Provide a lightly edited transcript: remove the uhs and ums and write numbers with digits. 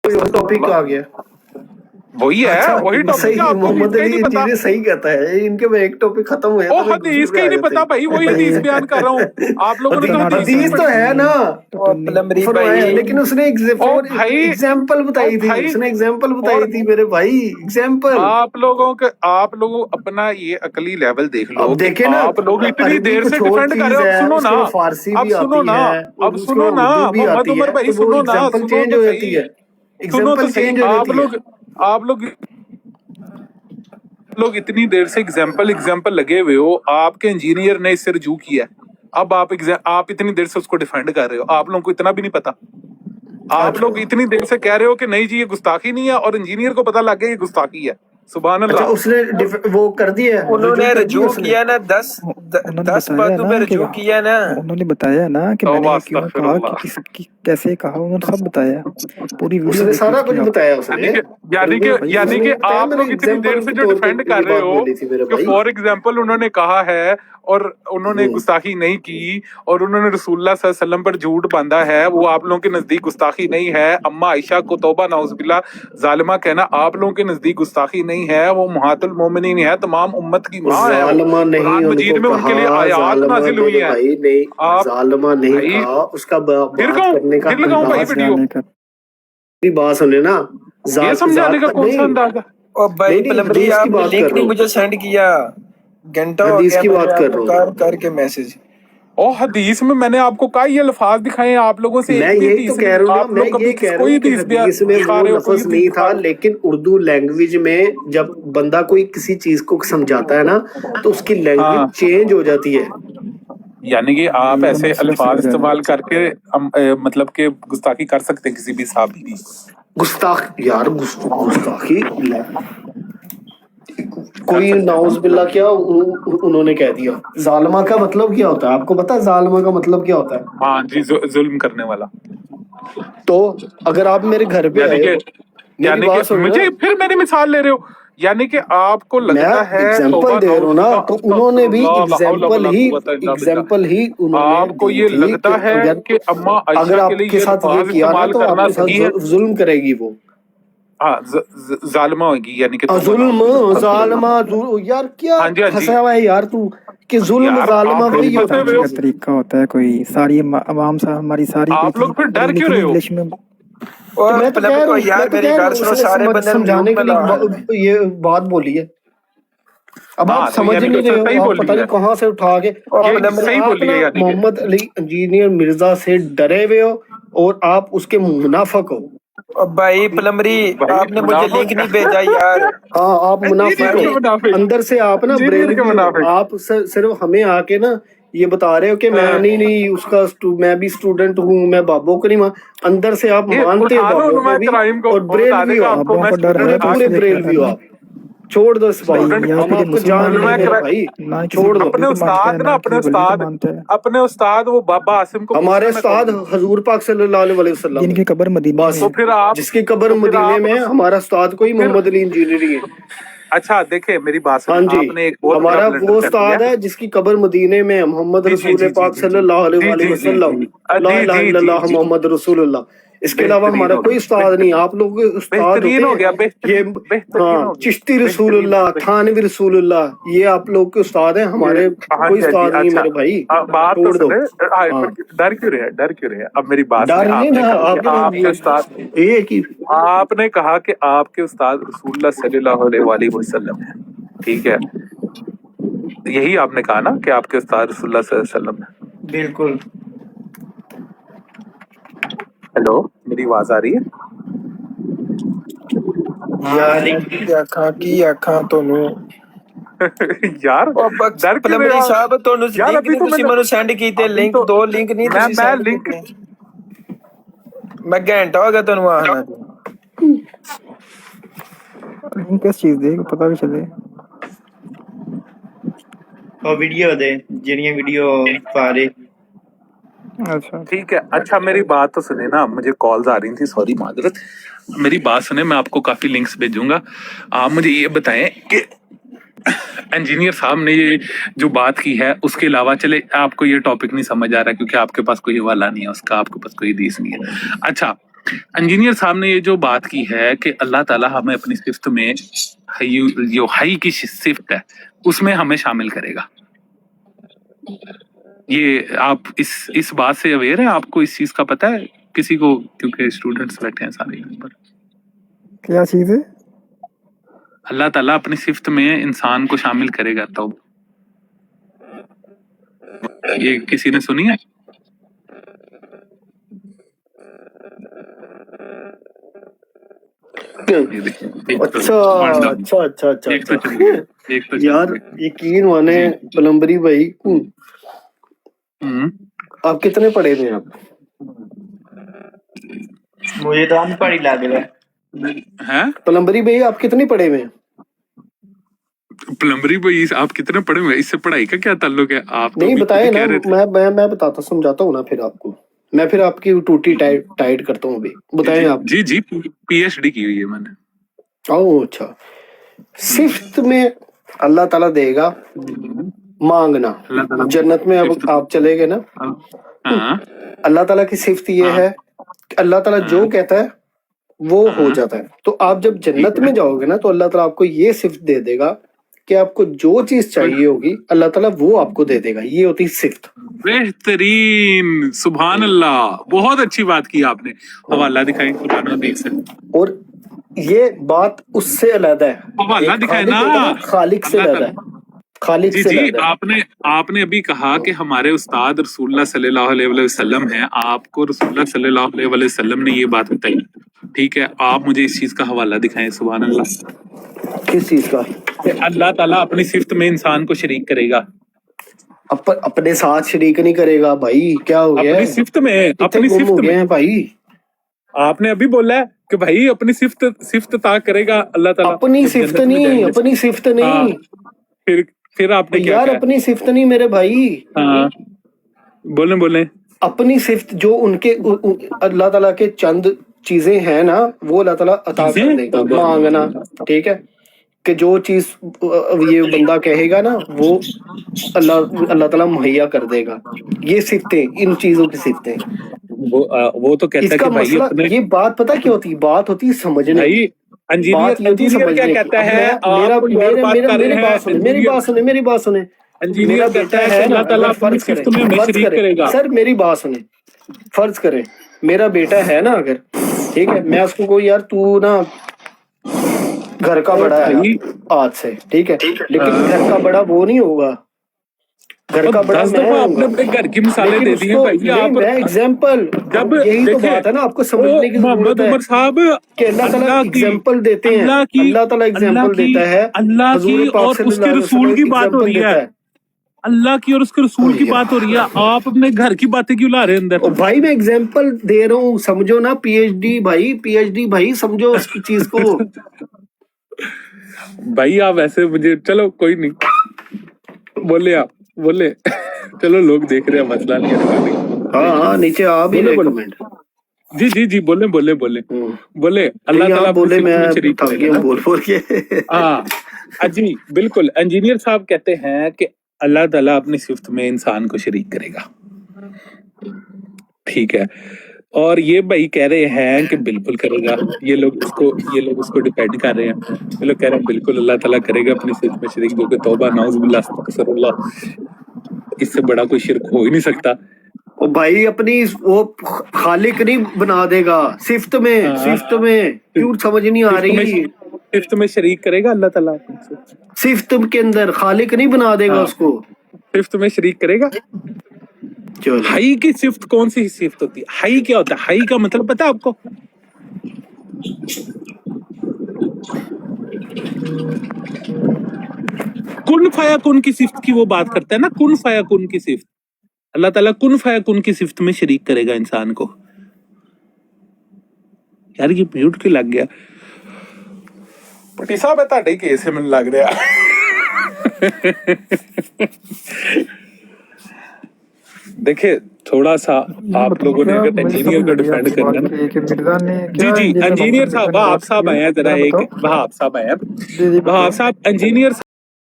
कोई और टॉपिक आ गया। वही है, अच्छा, वही टॉपिक सही, है, आपको मोहम्मद इसका ही अली नहीं पता। इंजीनियर सही कहता है, इनके में एक टॉपिक खत्म हुआ ओ तो हदीस का ही नहीं पता भाई, वही हदीस बयान कर रहा हूँ। आप लोगों ने तो हदीस तो है ना प्लम्बरी फरमाया, भाई, लेकिन उसने एग्जाम्पल बताई थी, उसने एग्जाम्पल बताई थी मेरे भाई, एग्जाम्पल। आप लोगों अपना ये अकली लेवल देख लो। अब देखे ना, आप लोग इतनी अरबी देर से कुछ और डिफेंड कर चीज रहे हो। है, सुनो ना, उसके बाद फारसी अब भी सुनो आती ना, है, और अब उसके सुनो बाद ना, उर्दू भी मोहम्मद आती उमर है, भाई तो वो सुनो ना, एग्जाम्पल सुनो चेंज तो हो जाती सही, है, सुनो तो एग्जाम्पल सही। चेंज हो जाती है। आप लोग इतनी देर से एग्जाम्पल लगे हुए हो, आपके इंजीनियर ने इससे रजू किया। अब आप इतनी देर से उसको डिफेंड कर रहे हो, आप लोगों को इतना भी नहीं पता। आप लोग इतनी देर से कह रहे हो कि नहीं जी ये गुस्ताखी नहीं है, और इंजीनियर को पता लग गया ये गुस्ताखी है। सुभान अच्छा, अल्लाह। उसने वो कर दिया, उन्होंने रजू किया ना, 10 बातों पे रजू किया ना। उन्होंने बताया ना कि मैंने ये क्यों कहा, कि किसकी कैसे कहा, उन्होंने सब बताया, पूरी वीडियो उसने सारा कुछ बताया उसने। यानी कि आप लोग इतनी देर से जो डिफेंड कर रहे हो कि फॉर एग्जांपल उन्होंने कहा है और उन्होंने गुस्ताखी नहीं की, और उन्होंने रसूलुल्लाह सल्लल्लाहु अलैहि वसल्लम पर झूठ बांधा है, वो आप लोगों के नजदीक गुस्ताखी नहीं है। अम्मा आयशा को तौबा नाउज़ुबिल्लाह जालिमा कहना आप लोगों के नजदीक गुस्ताखी नहीं है। वो मुहातुल मोमिनीन है, तमाम उम्मत की माँ है। कुरान मजीद में उनके लिए आयात नाजिल हुई हैं। आप जालिमा नहीं कहा, उसका बात करने का भाई वीडियो बात सुने ना, ये समझाने का कौन सा अंदाज है? ओ भाई प्लम्बरी, आपने लिंक नहीं मुझे सेंड किया, घंटा हो गया, की बात कर रहा हूँ करके मैसेज। और हदीस में मैंने आपको कई ये अल्फाज दिखाए हैं, आप लोगों से मैं यही तो कह रहा हूँ ना, मैं ये कह रहा हूँ कि हदीस में वो लफ्ज नहीं था, लेकिन उर्दू लैंग्वेज में जब बंदा कोई किसी चीज को समझाता है ना, तो उसकी लैंग्वेज चेंज हो जाती है। यानी कि आप ऐसे अल्फाज इस्तेमाल करके मतलब के गुस्ताखी कर सकते हैं किसी भी साहबी की। गुस्ताखी कोई नाउज़ बिल्लाह क्या उन्होंने कह दिया। जालिमा का मतलब क्या होता है, आपको पता है जालिमा का मतलब क्या होता है? हाँ जी, जुल्म करने वाला। तो अगर आप मेरे घर पे आए, यानी कि मुझे फिर मेरी मिसाल ले रहे हो, यानी कि आपको लगता है एग्जाम्पल दे रहा हूँ ना, तो उन्होंने भी एग्जाम्पल ही उन्होंने आपको ये लगता है कि अम्मा अगर आपके साथ ये किया ना तो आपके साथ जुल्म करेगी वो। हाँ, जालिमा होगी, यानी कि जालिमा यार क्या फंसा हुआ है यार तू, कि जुल्म जालिमा वही होता है, तरीका होता है कोई। सारी आवाम सा हमारी सारी, आप लोग फिर डर क्यों रहे हो? इंग्लिश में और मैं तो कह रहा हूँ यार, मेरी बात सुनो, सारे बंदे समझाने के लिए ये बात बोली है। अब आप समझ नहीं रहे हो, आप पता नहीं कहाँ से उठा के मोहम्मद अली इंजीनियर मिर्जा से डरे हुए हो, और आप उसके मुनाफिक हो। भाई प्लम्बरी, आपने मुझे लिंक नहीं भेजा यार। हाँ, आप मुनाफिक हो अंदर से, आप ना ब्रेन, आप सिर्फ हमें आके ना ये बता रहे हो कि मैं नहीं उसका मैं भी स्टूडेंट हूँ, मैं बाबो को नहीं अंदर से आप मानते हो बाबो को भी, और ब्रेन भी हो, पूरे ब्रेन भी हो आप। छोड़ दो इस बात, हम आपको जान लेंगे भाई, छोड़ दो। अपने उस्ताद वो बाबा आसिम को, हमारे उस्ताद हुजूर पाक सल्लल्लाहु अलैहि वसल्लम, जिनकी कब्र मदीने में, तो फिर आप जिसकी कब्र मदीने में, हमारा उस्ताद कोई मोहम्मद अली इंजीनियर है। अच्छा देखिए मेरी बात सुनिए, हाँ जी, आपने एक हमारा वो उस्ताद है जिसकी कब्र मदीने में, मोहम्मद रसूल पाक सल्लल्लाहु अलैहि वसल्लम, ला इलाहा इल्लल्लाह मोहम्मद रसूलुल्लाह। इसके अलावा हमारा कोई उस्ताद नहीं। आप लोग उस्ताद होते हैं ये, हाँ, चिश्ती रसूलुल्लाह, थानवी रसूलुल्लाह, ये आप लोग के उस्ताद हैं, हमारे कोई उस्ताद नहीं मेरे भाई। बात तो सुने, डर क्यों रहे? अब मेरी बात आपके उस्ताद, ये कि आपने कहा कि आपके उस्ताद रसूलुल्लाह सल्लल्लाहु अलैहि वसल्लम है, ठीक है, यही आपने कहा ना कि आपके उस्ताद रसूलुल्लाह सल्लल्लाहु अलैहि वसल्लम है? बिल्कुल। हेलो, मेरी आवाज आ रही है? यार डर क्यों रहे हो साहब? ਤੁਹਾਨੂੰ ਲਿੰਕ ਨਹੀਂ ਤੁਸੀਂ ਮੈਨੂੰ ਸੈਂਡ ਕੀਤੇ, ਲਿੰਕ ਦੋ ਲਿੰਕ ਨਹੀਂ ਤੁਸੀਂ ਸੈਂਡ ਕੀਤੇ। ਮੈਂ ਘੰਟਾ ਹੋ ਗਿਆ ਤੁਹਾਨੂੰ ਆਣਾ। लिंक किस चीज दे पता भी चले, और वीडियो दे जिन्हें वीडियो पा रहे। अच्छा ठीक है। अच्छा मेरी बात तो सुने ना, मुझे कॉल्स आ रही थी, सॉरी माजरत। मेरी बात सुने, मैं आपको काफी लिंक्स भेजूंगा। आप मुझे ये बताएं कि इंजीनियर साहब ने ये जो बात की है, उसके अलावा चले आपको ये टॉपिक नहीं समझ आ रहा क्योंकि आपके पास कोई हवाला नहीं है उसका, आपके पास कोई हदीस नहीं है। अच्छा इंजीनियर साहब ने ये जो बात की है कि अल्लाह ताला हमें अपनी सिफ्त में जो हई की सिफ्त है उसमें हमें शामिल करेगा, ये आप इस बात से अवेयर है? आपको इस चीज का पता है किसी को? क्योंकि स्टूडेंट्स बैठे हैं सारे यहाँ पर। क्या चीज है? अल्लाह ताला अपनी सिफ्त में इंसान को शामिल करेगा, तो ये किसी ने सुनी है? अच्छा यार यकीन माने प्लम्बरी भाई, आप कितने पढ़े हुए हैं? आप मुझे तो अनपढ़ ही लग रहा है। प्लम्बरी भाई आप कितने पढ़े हुए हैं? प्लम्बरी भाई आप कितने पढ़े हुए हैं? इससे पढ़ाई का क्या ताल्लुक है? आप नहीं बताए ना, मैं बताता समझाता हूँ ना फिर आपको, मैं फिर आपकी टूटी टाइट करता हूँ अभी। बताएं आप। जी पीएचडी की हुई है मैंने। ओह अच्छा। सिफ्त में अल्लाह ताला देगा मांगना, जन्नत में अब आप चले गए ना, अल्लाह ताला की सिफ्त ये है कि अल्लाह ताला जो कहता है वो हो जाता है। तो आप जब जन्नत में जाओगे ना तो अल्लाह ताला आपको ये सिफ्त दे देगा कि आपको जो चीज चाहिए होगी अल्लाह ताला वो आपको दे देगा। ये होती सिफ्त। बेहतरीन, सुभान अल्लाह, बहुत अच्छी बात की आपने। हवाला दिखाएं कुरान हदीस से। और ये बात उससे अलग है, हवाला दिखाए ना, खालिक से अलग है, खालिक से अलग है। आपने अभी कहा कि हमारे उस्ताद रसूलुल्लाह सल्लल्लाहु अलैहि वसल्लम हैं, आपको रसूलुल्लाह सल्लल्लाहु अलैहि वसल्लम ने ये बात बताई, ठीक है? आप मुझे इस चीज का हवाला दिखाएं, सुभान अल्लाह। किस चीज का? अल्लाह ताला अपनी सिफ्त में इंसान को शरीक करेगा। अपने साथ शरीक नहीं करेगा भाई, क्या हो गया? अपनी सिफ्त में, अपनी सिफ्त में भाई। आपने अभी बोला है कि भाई अपनी सिफ्त ता करेगा अल्लाह ताला। अपनी सिफ्त नहीं, अपनी सिफ्त नहीं। फिर आपने क्या यार अपनी सिफ्त नहीं मेरे भाई। हाँ बोले अपनी सिफ्त जो उनके अल्लाह ताला के चंद चीजें हैं ना, वो अल्लाह ताला अता कर देगा। मांगना, ठीक है, कि जो चीज ये बंदा कहेगा ना वो अल्लाह ताला मुहैया कर देगा। ये सिफ्तें, इन चीजों की सिफ्तें। वो तो कहता है कि भाई अपने... ये बात पता क्या होती है? बात होती है समझने। इंजीनियर क्या कहता है? मेरी बात सुने। इंजीनियर कहता है अल्लाह ताला अपनी सिफ्त में हमें शरीक करेगा। सर मेरी बात सुने, फर्ज करें मेरा बेटा है ना, अगर ठीक है, मैं उसको कोई यार तू ना घर का बड़ा है आज से, ठीक है, लेकिन घर का बड़ा वो नहीं होगा, घर का बड़ा मैं आपने अपने घर की मिसालें दे दी हैं भाई। आप एग्जांपल, जब यही तो बात है ना, आपको समझने की जरूरत है। उमर साहब कि अल्लाह ताला एग्जांपल देते हैं, अल्लाह ताला एग्जांपल देता है, अल्लाह की और उसके रसूल की बात हो रही है। अल्लाह की और उसके रसूल की बात हो रही है, आप अपने घर की बातें क्यों ला रहे हैं अंदर? भाई मैं एग्जांपल दे रहा हूँ, समझो ना। पीएचडी भाई समझो उसकी चीज को। भाई आप ऐसे मुझे, चलो कोई नहीं, बोले आप बोले। चलो लोग देख रहे हैं, मसला नहीं है। हाँ नीचे आ भी रहे कमेंट। जी बोले अल्लाह ताला बोले, मैं थक गया बोल के। हाँ जी बिल्कुल। इंजीनियर साहब कहते हैं कि अल्लाह ताला अपनी सिफ्त में इंसान को शरीक करेगा, ठीक है, और ये भाई कह रहे हैं कि बिल्कुल करेगा। ये लोग उसको डिपेंड कर रहे हैं। ये लोग कह रहे हैं बिल्कुल अल्लाह ताला करेगा अपनी सिफ्त में शरीक, जो कि तौबा नाउज़ुबिल्लाह अस्तगफिरुल्लाह, इससे बड़ा कोई शिर्क हो ही नहीं सकता। ओ भाई अपनी वो खालिक नहीं बना देगा सिफ्त में क्यों समझ नहीं आ रही? सिफ्त में शरीक करेगा अल्लाह ताला, सिफ्त के अंदर खालिक नहीं बना देगा उसको, सिफ्त में शरीक करेगा। हई की सिफ्त कौन सी सिफ्त होती है? हई क्या होता है? हई का मतलब पता है आपको? कुन फाया कुन की सिफ्त की वो बात करता है ना, कुन फाया कुन की सिफ्त। अल्लाह ताला कुन फाया कुन की सिफ्त में शरीक करेगा इंसान को। यार ये म्यूट क्यों लग गया? पटी साहब है ताड़े केस में लग रहा। देखिए थोड़ा सा आप लोगों ने अगर इंजीनियर को डिफेंड करना है, जी इंजीनियर साहब, वहाब साहब आए हैं, जरा एक वहाब साहब आए हैं, वहाब साहब इंजीनियर